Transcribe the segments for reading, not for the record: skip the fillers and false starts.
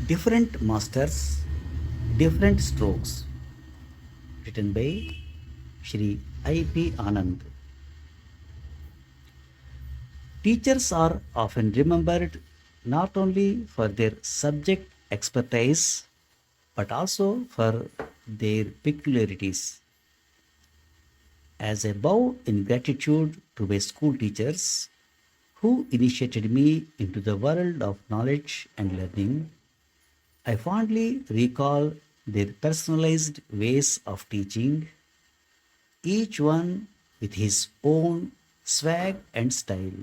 Different Masters, Different Strokes, written by Shri I.P. Anand. Teachers are often remembered not only for their subject expertise but also for their peculiarities. As I bow in gratitude to my school teachers who initiated me into the world of knowledge and learning, I fondly recall their personalized ways of teaching, each one with his own swag and style.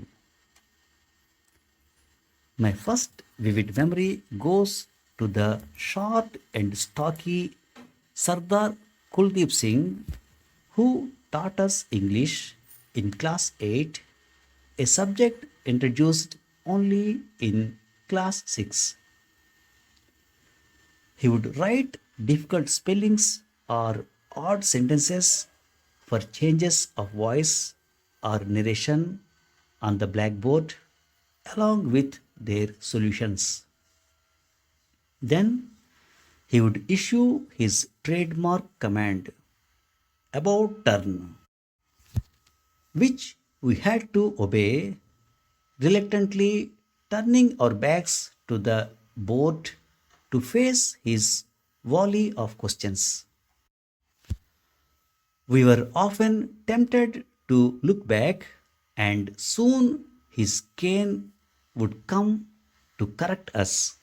My first vivid memory goes to the short and stocky Sardar Kuldeep Singh, who taught us English in class 8, a subject introduced only in class 6. He would write difficult spellings or odd sentences for changes of voice or narration on the blackboard along with their solutions. Then he would issue his trademark command about turn, which we had to obey, reluctantly turning our backs to the board to face his volley of questions. We were often tempted to look back, and soon his cane would come to correct us.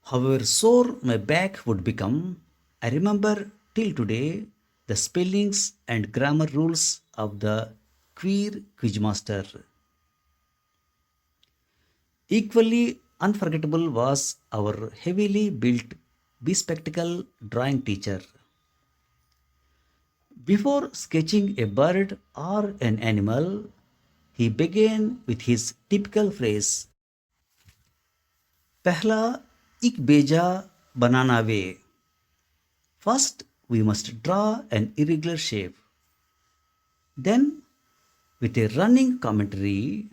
However sore my back would become, I remember till today the spellings and grammar rules of the queer quizmaster. Equally unforgettable was our heavily built bespectacle drawing teacher. Before sketching a bird or an animal, he began with his typical phrase, "Pehla ik beja banana ve." First, we must draw an irregular shape. Then, with a running commentary,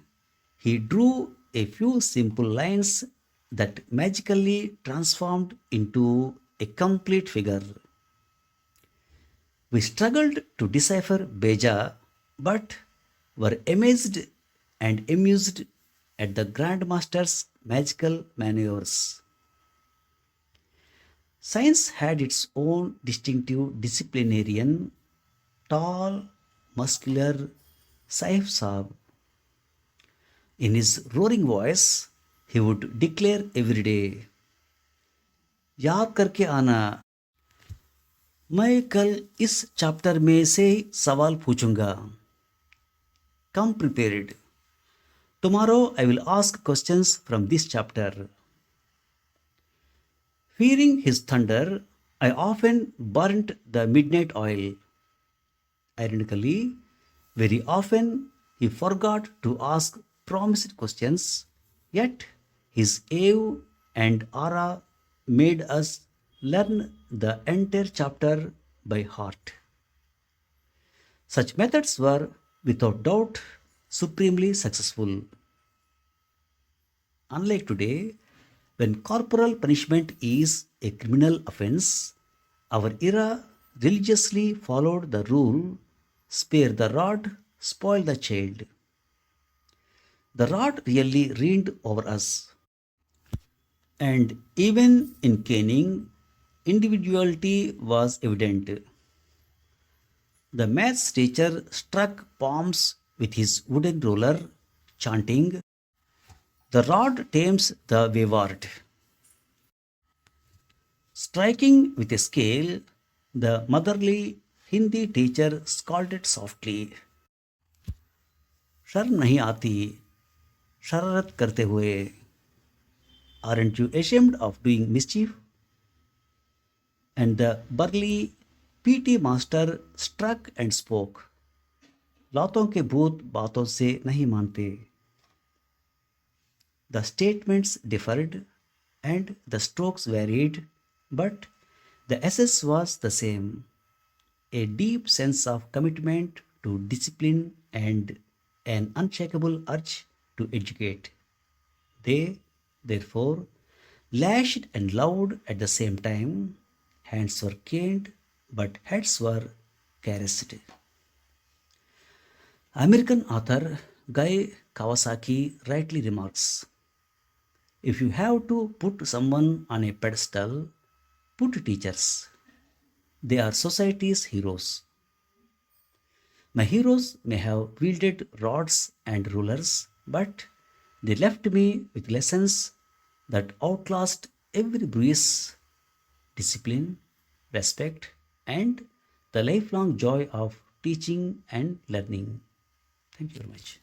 he drew a few simple lines that magically transformed into a complete figure. We struggled to decipher Beja, but were amazed and amused at the Grandmaster's magical maneuvers. Science had its own distinctive disciplinarian, tall, muscular Saif Saab. In his roaring voice, he would declare every day, याद करके आना, मैं कल इस chapter में से सवाल पूछूंगा. Come prepared. Tomorrow I will ask questions from this chapter. Fearing his thunder, I often burnt the midnight oil. Ironically, very often he forgot to ask promised questions, yet his awe and aura made us learn the entire chapter by heart. Such methods were, without doubt, supremely successful. Unlike today, when corporal punishment is a criminal offense, our era religiously followed the rule, spare the rod, spoil the child. The rod really reigned over us. And even in caning, individuality was evident. The maths teacher struck palms with his wooden ruler, chanting, "The rod tames the wayward." Striking with a scale, the motherly Hindi teacher scolded softly, "शर्म नहीं आती शरारत करते हुए. Aren't you ashamed of doing mischief?" And the burly PT master struck and spoke, "लातों के भूत बातों से नहीं मानते." The statements differed and the strokes varied, but the essence was the same, a deep sense of commitment to discipline and an unshakable urge to educate. They Therefore, lashed and loved at the same time, hands were caned, but heads were caressed. American author Guy Kawasaki rightly remarks, if you have to put someone on a pedestal, put teachers. They are society's heroes. My heroes may have wielded rods and rulers, but they left me with lessons that outlast every bruise: discipline, respect, and the lifelong joy of teaching and learning. Thank you very much.